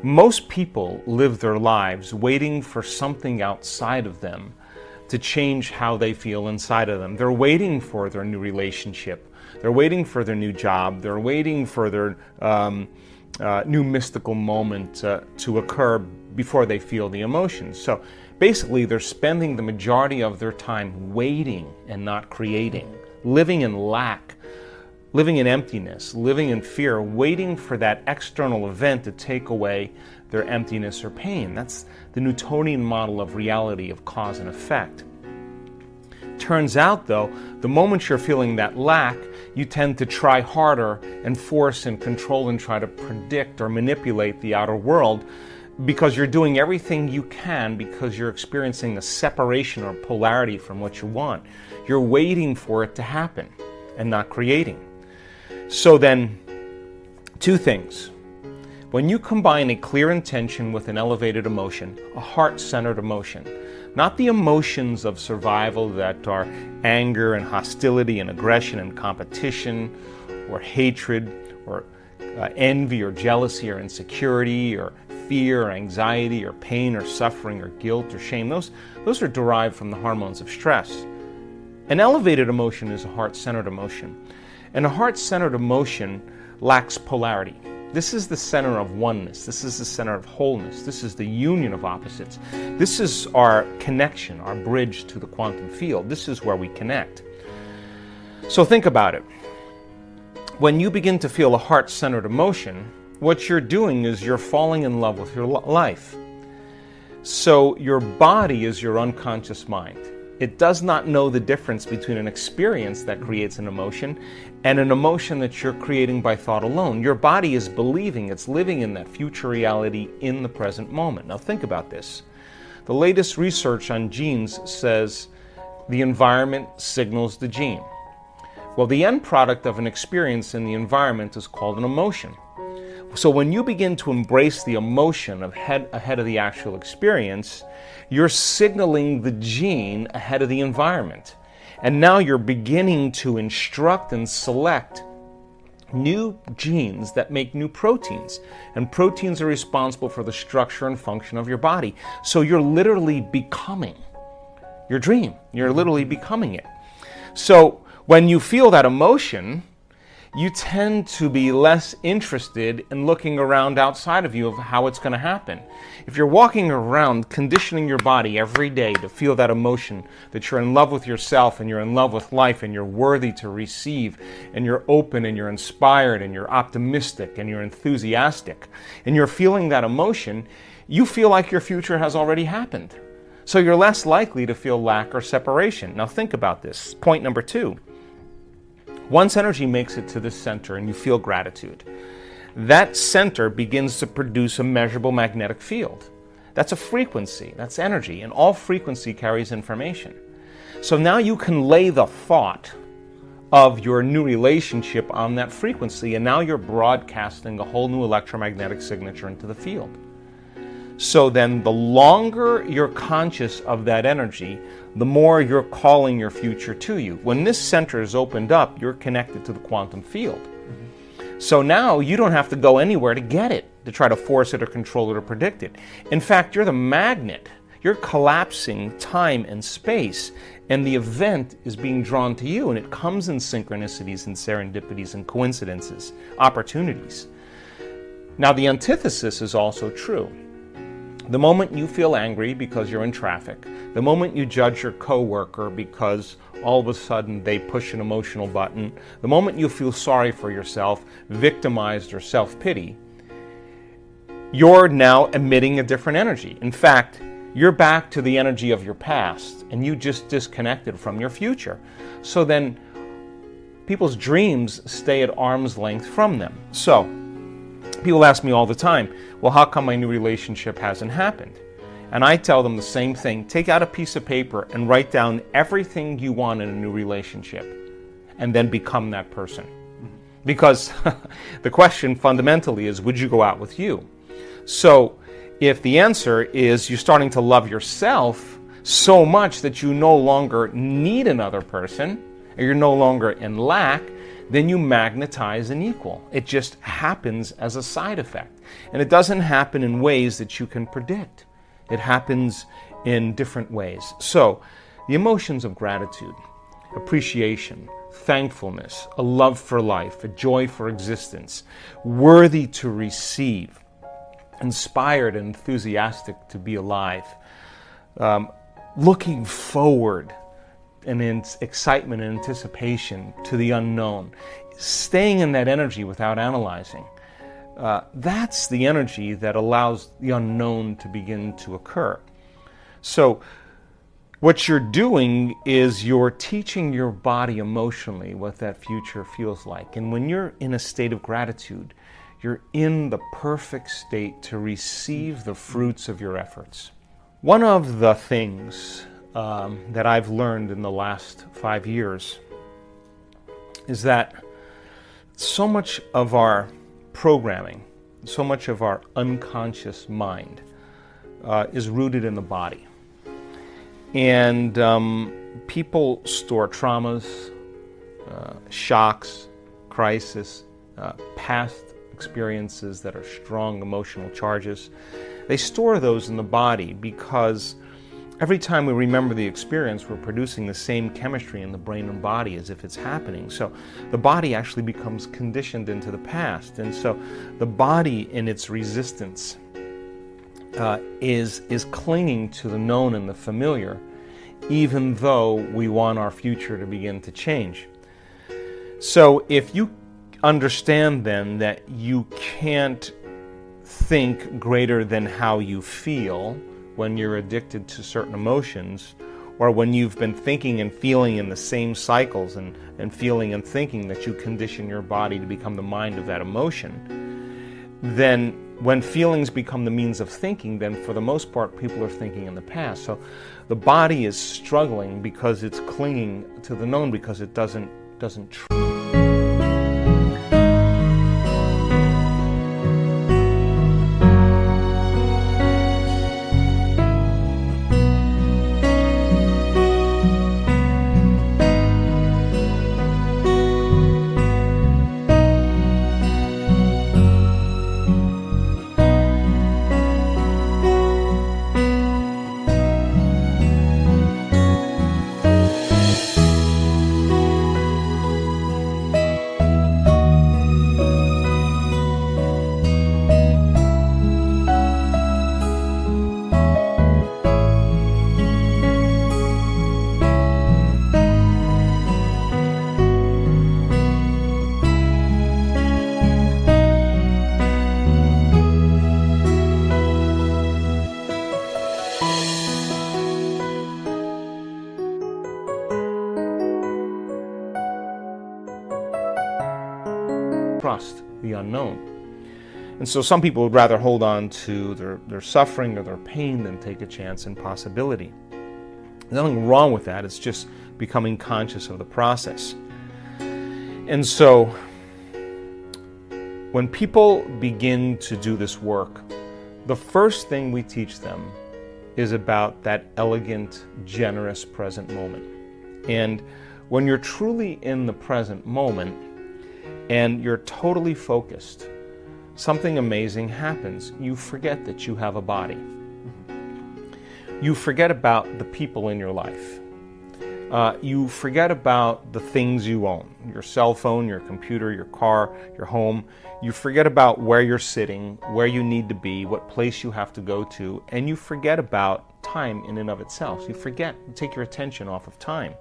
Most people live their lives waiting for something outside of them to change how they feel inside of them. They're waiting for their new relationship. They're waiting for their new job. They're waiting for their new mystical moment to occur before they feel the emotions. So basically, they're spending the majority of their time waiting and not creating, living in lack, living in emptiness, living in fear, waiting for that external event to take away their emptiness or pain. That's the Newtonian model of reality, of cause and effect. Turns out, though, the moment you're feeling that lack, you tend to try harder and force and control and try to predict or manipulate the outer world, because you're doing everything you can because you're experiencing a separation or polarity from what you want. You're waiting for it to happen and not creating. So then, two things. When you combine a clear intention with an elevated emotion, a heart-centered emotion, not the emotions of survival that are anger and hostility and aggression and competition or hatred or envy or jealousy or insecurity or fear or anxiety or pain or suffering or guilt or shame. Those are derived from the hormones of stress. An elevated emotion is a heart-centered emotion. And a heart-centered emotion lacks polarity. This is the center of oneness. This is the center of wholeness. This is the union of opposites. This is our connection, our bridge to the quantum field. This is where we connect. So think about it. When you begin to feel a heart-centered emotion, what you're doing is you're falling in love with your life. So your body is your unconscious mind. It does not know the difference between an experience that creates an emotion and an emotion that you're creating by thought alone. Your body is believing it's living in that future reality in the present moment. Now think about this. The latest research on genes says the environment signals the gene. Well, the end product of an experience in the environment is called an emotion. So when you begin to embrace the emotion ahead of the actual experience, you're signaling the gene ahead of the environment. And now you're beginning to instruct and select new genes that make new proteins. And proteins are responsible for the structure and function of your body. So you're literally becoming your dream. You're literally becoming it. So when you feel that emotion, you tend to be less interested in looking around outside of you of how it's going to happen. If you're walking around conditioning your body every day to feel that emotion, that you're in love with yourself and you're in love with life and you're worthy to receive and you're open and you're inspired and you're optimistic and you're enthusiastic and you're feeling that emotion, you feel like your future has already happened. So you're less likely to feel lack or separation. Now think about this. Point number 2. Once energy makes it to the center and you feel gratitude, that center begins to produce a measurable magnetic field. That's a frequency, that's energy, and all frequency carries information. So now you can lay the thought of your new relationship on that frequency, and now you're broadcasting a whole new electromagnetic signature into the field. So then the longer you're conscious of that energy, the more you're calling your future to you. When this center is opened up, you're connected to the quantum field. So now you don't have to go anywhere to get it, to try to force it or control it or predict it. In fact, you're the magnet. You're collapsing time and space, and the event is being drawn to you, and it comes in synchronicities and serendipities and coincidences, opportunities. Now, the antithesis is also true. The moment you feel angry because you're in traffic, the moment you judge your coworker because all of a sudden they push an emotional button, the moment you feel sorry for yourself, victimized or self-pity, you're now emitting a different energy. In fact, you're back to the energy of your past and you just disconnected from your future. So then people's dreams stay at arm's length from them. So people ask me all the time, well, how come my new relationship hasn't happened? And I tell them the same thing. Take out a piece of paper and write down everything you want in a new relationship and then become that person. Because the question fundamentally is, would you go out with you? So if the answer is you're starting to love yourself so much that you no longer need another person, or you're no longer in lack, then you magnetize an equal. It just happens as a side effect. And it doesn't happen in ways that you can predict. It happens in different ways. So, the emotions of gratitude, appreciation, thankfulness, a love for life, a joy for existence, worthy to receive, inspired and enthusiastic to be alive, looking forward and in excitement and anticipation to the unknown, staying in that energy without analyzing. That's the energy that allows the unknown to begin to occur. So what you're doing is you're teaching your body emotionally what that future feels like. And when you're in a state of gratitude, you're in the perfect state to receive the fruits of your efforts. One of the things that I've learned in the last 5 years is that so much of our programming, so much of our unconscious mind is rooted in the body. And people store traumas, shocks, crisis, past experiences that are strong emotional charges. They store those in the body because every time we remember the experience, we're producing the same chemistry in the brain and body as if it's happening. So the body actually becomes conditioned into the past. And so the body in its resistance is clinging to the known and the familiar, even though we want our future to begin to change. So if you understand then that you can't think greater than how you feel when you're addicted to certain emotions, or when you've been thinking and feeling in the same cycles and feeling and thinking that you condition your body to become the mind of that emotion, then when feelings become the means of thinking, then for the most part people are thinking in the past. So the body is struggling because it's clinging to the known, because it doesn't trust the unknown. And so some people would rather hold on to their suffering or their pain than take a chance in possibility. There's nothing wrong with that. It's just becoming conscious of the process. And so when people begin to do this work, the first thing we teach them is about that elegant, generous present moment. And when you're truly in the present moment and you're totally focused, something amazing happens. You forget that you have a body. You forget about the people in your life. You forget about the things you own, your cell phone, your computer, your car, your home. You forget about where you're sitting, where you need to be, what place you have to go to, and you forget about time in and of itself. You forget, you take your attention off of time.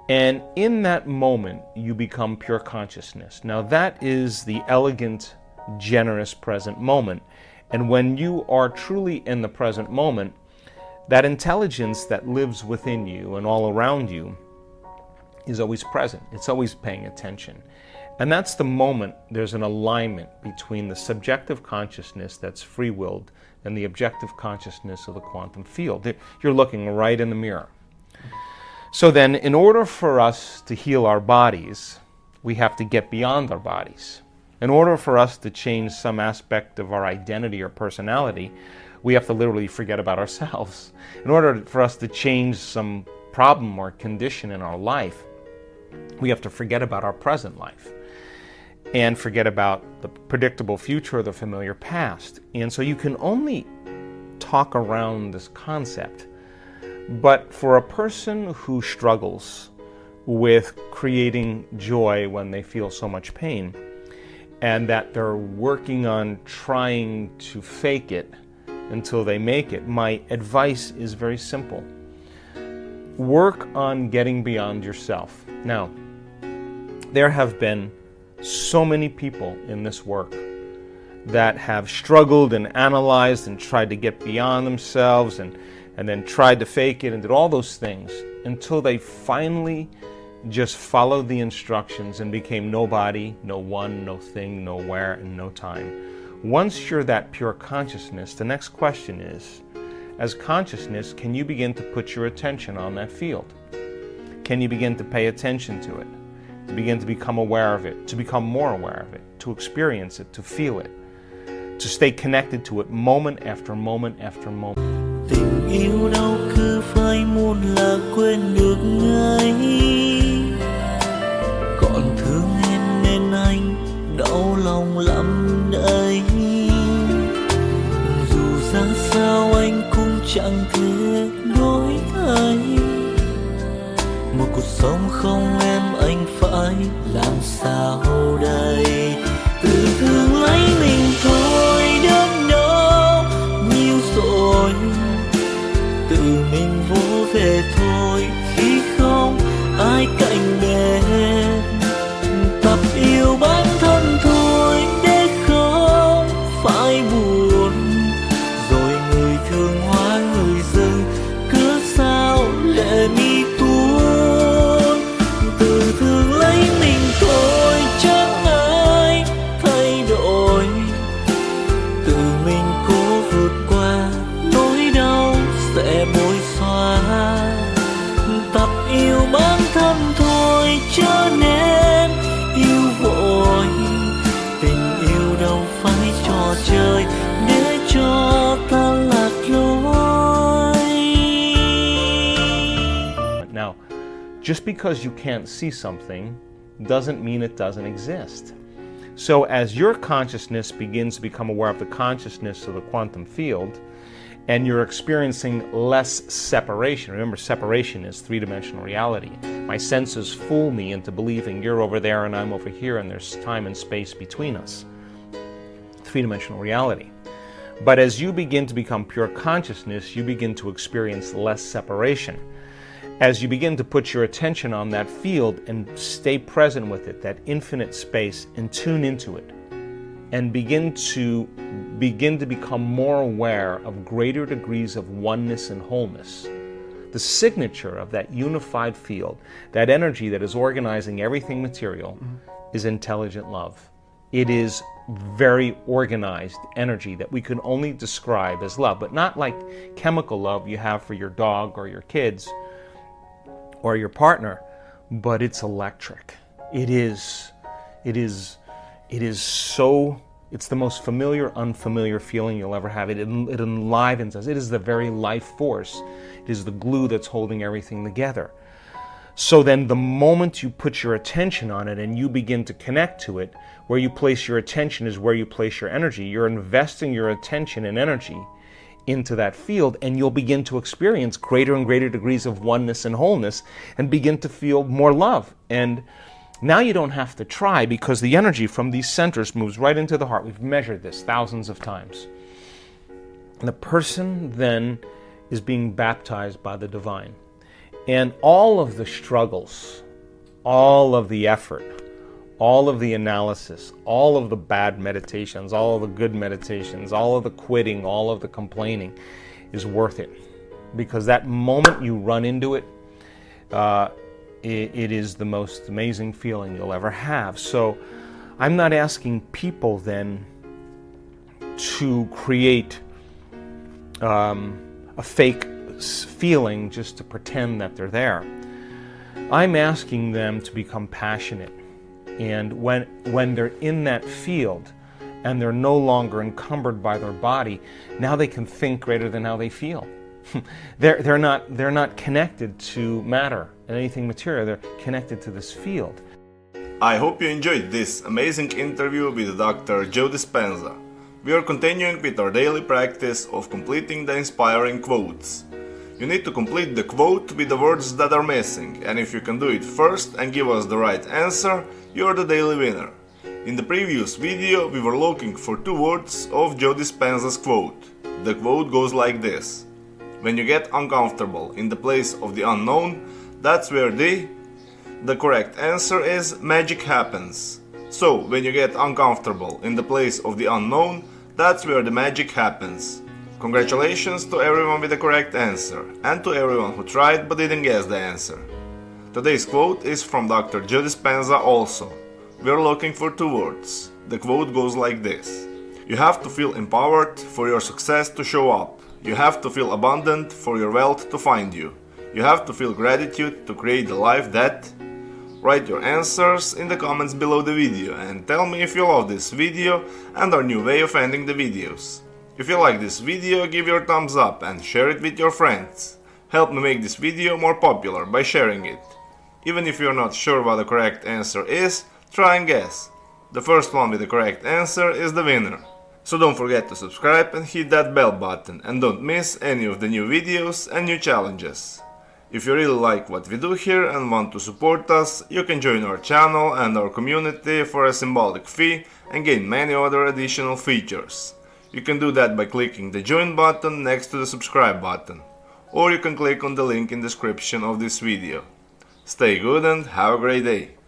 And in that moment, you become pure consciousness. Now that is the elegant, generous present moment. And when you are truly in the present moment, that intelligence that lives within you and all around you is always present. It's always paying attention. And that's the moment there's an alignment between the subjective consciousness that's free-willed and the objective consciousness of the quantum field. You're looking right in the mirror. So then, in order for us to heal our bodies, we have to get beyond our bodies. In order for us to change some aspect of our identity or personality, we have to literally forget about ourselves. In order for us to change some problem or condition in our life, we have to forget about our present life. and forget about the predictable future or the familiar past. And so you can only talk around this concept. But for a person who struggles with creating joy when they feel so much pain, and that they're working on trying to fake it until they make it, my advice is very simple. Work on getting beyond yourself. Now, there have been so many people in this work that have struggled and analyzed and tried to get beyond themselves and then tried to fake it and did all those things until they finally just followed the instructions and became nobody, no one, no thing, no where, and no time. Once you're that pure consciousness, the next question is, as consciousness, can you begin to put your attention on that field? Can you begin to pay attention to it? To begin to become aware of it, to become more aware of it, to experience it, to feel it, to stay connected to it moment after moment after moment. Tình yêu đâu cứ phải muốn là quên được ngay, còn thương em nên anh đau lòng lắm đây. Dù ra sao anh cũng chẳng thể đổi thay. Một cuộc sống không em anh phải làm sao đây? Tự thương lấy mình thôi đến đâu nhiều rồi, tự mình vô về thôi khi không ai cạnh bên. Tập yêu bản thân thôi để không phải buồn, rồi người thương hoa người rừng cứ sao lệ mi tuôn. Tự thương lấy mình thôi chẳng ai thay đổi, tự mình cố vượt qua nỗi đau sẽ bối xóa. Tập yêu bản thân thôi cho nên yêu vội, tình yêu đâu phải trò chơi để cho ta lạc lối. Now, just because you can't see something doesn't mean it doesn't exist. So as your consciousness begins to become aware of the consciousness of the quantum field, and you're experiencing less separation. Remember, separation is three-dimensional reality. My senses fool me into believing you're over there and I'm over here and there's time and space between us. Three-dimensional reality. But as you begin to become pure consciousness, you begin to experience less separation. As you begin to put your attention on that field and stay present with it, that infinite space, and tune into it, and begin to become more aware of greater degrees of oneness and wholeness. The signature of that unified field, that energy that is organizing everything material, is intelligent love. It is very organized energy that we can only describe as love, but not like chemical love you have for your dog or your kids or your partner, but it's electric. It's the most familiar, unfamiliar feeling you'll ever have. It enlivens us. It is the very life force. It is the glue that's holding everything together. So then the moment you put your attention on it and you begin to connect to it, where you place your attention is where you place your energy. You're investing your attention and energy into that field, and you'll begin to experience greater and greater degrees of oneness and wholeness and begin to feel more love. And now you don't have to try, because the energy from these centers moves right into the heart. We've measured this thousands of times. And the person then is being baptized by the divine. And all of the struggles, all of the effort, all of the analysis, all of the bad meditations, all of the good meditations, all of the quitting, all of the complaining is worth it. Because that moment you run into it, it is the most amazing feeling you'll ever have. So I'm not asking people then to create a fake feeling just to pretend that they're there. I'm asking them to become passionate. And when they're in that field and they're no longer encumbered by their body, now they can think greater than how they feel. They're not connected to matter and anything material. They're connected to this field. I hope you enjoyed this amazing interview with Dr. Joe Dispenza. We are continuing with our daily practice of completing the inspiring quotes. You need to complete the quote with the words that are missing, and if you can do it first and give us the right answer, you are the daily winner. In the previous video, we were looking for 2 words of Joe Dispenza's quote. The quote goes like this: when you get uncomfortable in the place of the unknown, that's where the correct answer is magic happens. So, when you get uncomfortable in the place of the unknown, that's where the magic happens. Congratulations to everyone with the correct answer, and to everyone who tried but didn't guess the answer. Today's quote is from Dr. Joe Dispenza also. We are looking for 2 words. The quote goes like this: you have to feel empowered for your success to show up. You have to feel abundant for your wealth to find you. You have to feel gratitude to create the life that... Write your answers in the comments below the video and tell me if you love this video and our new way of ending the videos. If you like this video, give your thumbs up and share it with your friends. Help me make this video more popular by sharing it. Even if you're not sure what the correct answer is, try and guess. The first one with the correct answer is the winner. So don't forget to subscribe and hit that bell button and don't miss any of the new videos and new challenges. If you really like what we do here and want to support us, you can join our channel and our community for a symbolic fee and gain many other additional features. You can do that by clicking the join button next to the subscribe button, or you can click on the link in the description of this video. Stay good and have a great day!